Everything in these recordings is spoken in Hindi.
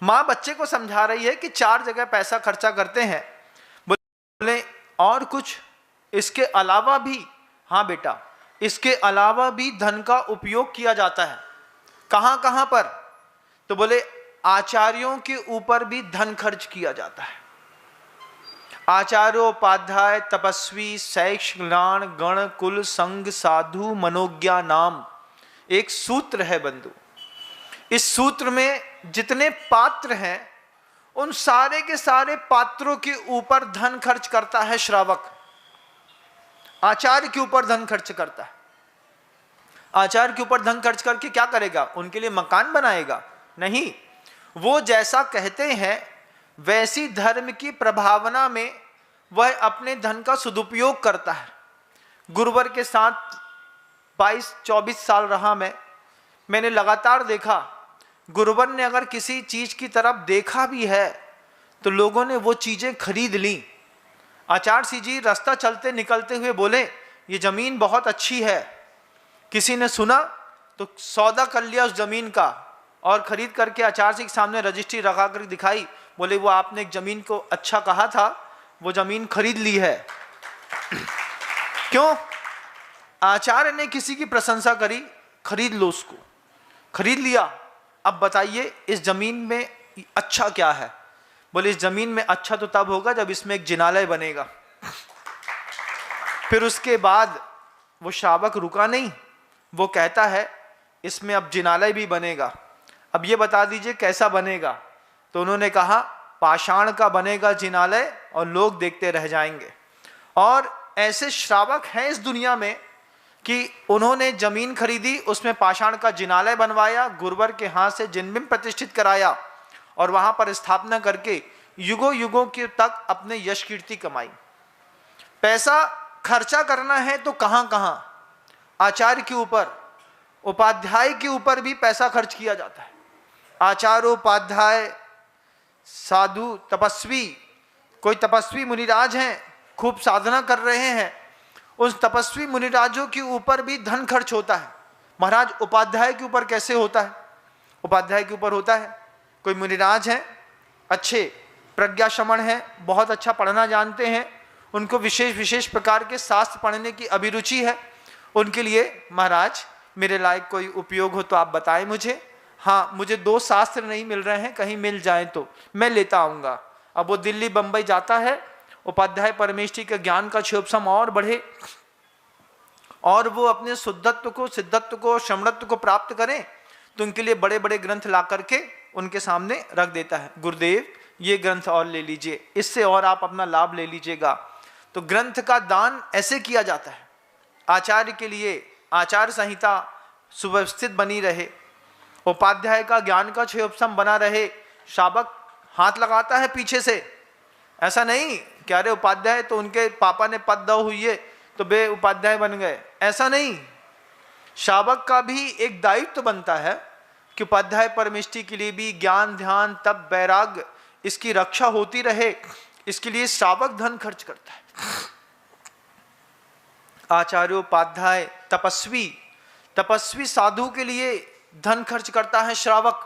माँ बच्चे को समझा रही है कि 4 जगह पैसा खर्चा करते हैं। बोले और कुछ इसके अलावा भी? हाँ बेटा, इसके अलावा भी धन का उपयोग किया जाता है। कहाँ कहाँ पर? तो बोले आचार्यों के ऊपर भी धन खर्च किया जाता है। आचार्योपाध्याय तपस्वी शैक्ष ज्ञान गण कुल संग साधु मनोज्ञा नाम एक सूत्र है बंधु। इस सूत्र में जितने पात्र हैं उन सारे के सारे पात्रों के ऊपर धन खर्च करता है श्रावक। आचार्य के ऊपर धन खर्च करता है। आचार्य के ऊपर धन खर्च करके क्या करेगा? उनके लिए मकान बनाएगा? नहीं, वो जैसा कहते हैं वैसी धर्म की प्रभावना में वह अपने धन का सदुपयोग करता है। गुरुवर के साथ 22-24 साल रहा मैंने लगातार देखा, गुरुवर ने अगर किसी चीज की तरफ देखा भी है तो लोगों ने वो चीजें खरीद ली। आचार्य सिंह जी रास्ता चलते निकलते हुए बोले ये जमीन बहुत अच्छी है। किसी ने सुना तो सौदा कर लिया उस जमीन का और खरीद करके आचार्य सिंह के सामने रजिस्ट्री रखा कर दिखाई। बोले वो आपने एक जमीन को अच्छा कहा था, वो जमीन खरीद ली है। क्यों? आचार्य ने किसी की प्रशंसा करी, खरीद लो उसको। खरीद लिया। अब बताइए इस जमीन में अच्छा क्या है? बोले इस जमीन में अच्छा तो तब होगा जब इसमें एक जिनालय बनेगा। फिर उसके बाद वो श्रावक रुका नहीं, वो कहता है इसमें अब जिनालय भी बनेगा। अब ये बता दीजिए कैसा बनेगा? तो उन्होंने कहा पाषाण का बनेगा जिनालय और लोग देखते रह जाएंगे। और ऐसे श्रावक हैं इस दुनिया में कि उन्होंने जमीन खरीदी, उसमें पाषाण का जिनालय बनवाया, गुरुवर के हाथ से जिनबिंब प्रतिष्ठित कराया और वहां पर स्थापना करके युगों युगों के तक अपने यश कीर्ति कमाई। पैसा खर्चा करना है तो कहां कहां? आचार्य के ऊपर, उपाध्याय के ऊपर भी पैसा खर्च किया जाता है। आचार्य उपाध्याय साधु तपस्वी, कोई तपस्वी मुनिराज हैं खूब साधना कर रहे हैं, उस तपस्वी मुनिराजों के ऊपर भी धन खर्च होता है। महाराज उपाध्याय के ऊपर कैसे होता है? उपाध्याय के ऊपर होता है कोई मुनिराज हैं, अच्छे प्रज्ञा श्रमण हैं, बहुत अच्छा पढ़ना जानते हैं, उनको विशेष विशेष प्रकार के शास्त्र पढ़ने की अभिरुचि है। उनके लिए महाराज मेरे लायक कोई उपयोग हो तो आप बताएं मुझे। हाँ, मुझे 2 शास्त्र नहीं मिल रहे हैं, कहीं मिल जाए तो मैं लेता आऊँगा। अब वो दिल्ली बम्बई जाता है, उपाध्याय परमेष्ठी के ज्ञान का क्षोभसम और बढ़े और वो अपने शुद्धत्व को, सिद्धत्व को, श्रमणत्व को प्राप्त करें, तो उनके लिए बड़े बड़े ग्रंथ ला करके उनके सामने रख देता है। गुरुदेव ये ग्रंथ और ले लीजिए, इससे और आप अपना लाभ ले लीजिएगा। तो ग्रंथ का दान ऐसे किया जाता है। आचार्य के लिए आचार संहिता सुव्यवस्थित बनी रहे, उपाध्याय का ज्ञान का क्षयोपम बना रहे। श्रावक हाथ लगाता है पीछे से, ऐसा नहीं कि अरे उपाध्याय तो उनके पापा ने पद दो हुई है तो बे उपाध्याय बन गए, ऐसा नहीं। श्रावक का भी एक दायित्व बनता है कि उपाध्याय परमेष्ठी के लिए भी ज्ञान ध्यान तप वैराग्य इसकी रक्षा होती रहे, इसके लिए श्रावक धन खर्च करता है। आचार्योपाध्याय तपस्वी, तपस्वी साधु के लिए धन खर्च करता है श्रावक।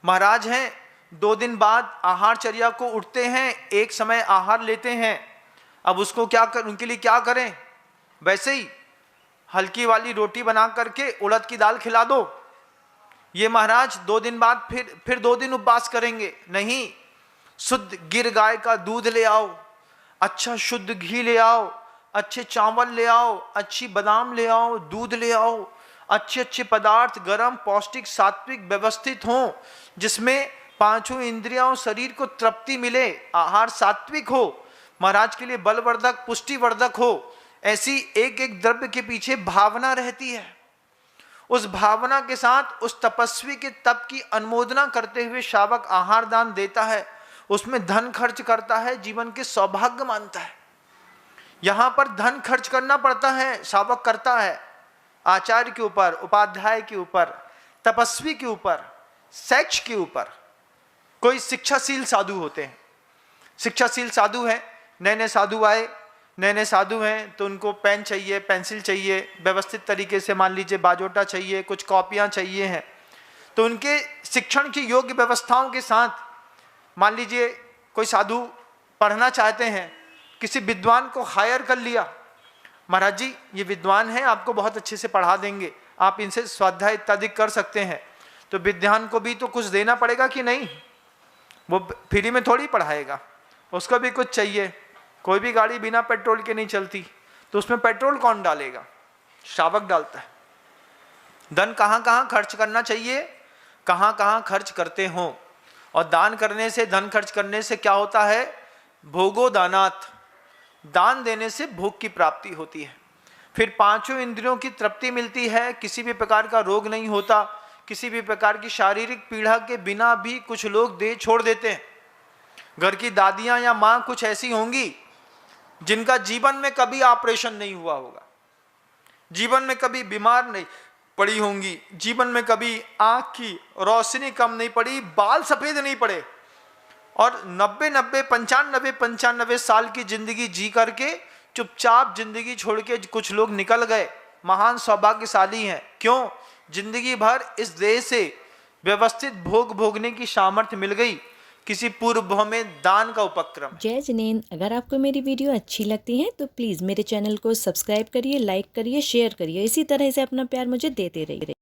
महाराज हैं 2 दिन बाद आहारचर्या को उठते हैं, एक समय आहार लेते हैं। अब उसको क्या कर, उनके लिए क्या करें? वैसे ही हल्की वाली रोटी बना करके उड़द की दाल खिला दो। ये महाराज 2 दिन बाद फिर 2 दिन उपवास करेंगे? नहीं, शुद्ध गिर गाय का दूध ले आओ, अच्छा शुद्ध घी ले आओ, अच्छे चावल ले आओ, अच्छी बादाम ले आओ, दूध ले आओ, अच्छे अच्छे पदार्थ गरम पौष्टिक सात्विक व्यवस्थित हों, जिसमें 5 इंद्रियों शरीर को तृप्ति मिले, आहार सात्विक हो, महाराज के लिए बलवर्धक पुष्टिवर्धक हो। ऐसी एक एक द्रव्य के पीछे भावना रहती है। उस भावना के साथ उस तपस्वी के तप की अनुमोदना करते हुए श्रावक आहार दान देता है, उसमें धन खर्च करता है, जीवन के सौभाग्य मानता है। यहां पर धन खर्च करना पड़ता है, श्रावक करता है। आचार्य के ऊपर, उपाध्याय के ऊपर, तपस्वी के ऊपर, शैक्ष के ऊपर। कोई शिक्षाशील साधु होते हैं, शिक्षाशील साधु हैं, नए नए साधु आए, नए नए साधु हैं तो उनको पेन चाहिए, पेंसिल चाहिए, व्यवस्थित तरीके से मान लीजिए बाजोटा चाहिए, कुछ कॉपियां चाहिए हैं। तो उनके शिक्षण की योग्य व्यवस्थाओं के साथ, मान लीजिए कोई साधु पढ़ना चाहते हैं, किसी विद्वान को हायर कर लिया, महाराज जी ये विद्वान हैं, आपको बहुत अच्छे से पढ़ा देंगे, आप इनसे स्वाध्याय इत्यादि कर सकते हैं। तो विद्वान को भी तो कुछ देना पड़ेगा कि नहीं, वो फ्री में थोड़ी पढ़ाएगा, उसको भी कुछ चाहिए। कोई भी गाड़ी बिना पेट्रोल के नहीं चलती, तो उसमें पेट्रोल कौन डालेगा, श्रावक डालता है। धन कहाँ कहाँ खर्च करना चाहिए, कहाँ कहाँ खर्च करते हो। और दान करने से, धन खर्च करने से क्या होता है, भोगो दानात, दान देने से भोग की प्राप्ति होती है। फिर पांचों इंद्रियों की तृप्ति मिलती है, किसी भी प्रकार का रोग नहीं होता, किसी भी प्रकार की शारीरिक पीड़ा के बिना भी कुछ लोग दे छोड़ देते हैं। घर की दादियां या माँ कुछ ऐसी होंगी जिनका जीवन में कभी ऑपरेशन नहीं हुआ होगा, जीवन में कभी बीमार नहीं पड़ी होंगी, जीवन में कभी आंख की रोशनी कम नहीं पड़ी, बाल सफेद नहीं पड़े, और 95 साल की जिंदगी जी करके चुपचाप जिंदगी छोड़ के कुछ लोग निकल गए, महान सौभाग्यशाली हैं। क्यों? जिंदगी भर इस देह से व्यवस्थित भोग भोगने की सामर्थ्य मिल गई, किसी पूर्व भाव में दान का उपक्रम। जय जिनेंद्र, अगर आपको मेरी वीडियो अच्छी लगती है तो प्लीज़ मेरे चैनल को सब्सक्राइब करिए, लाइक करिए, शेयर करिए। इसी तरह से अपना प्यार मुझे देते रहिए।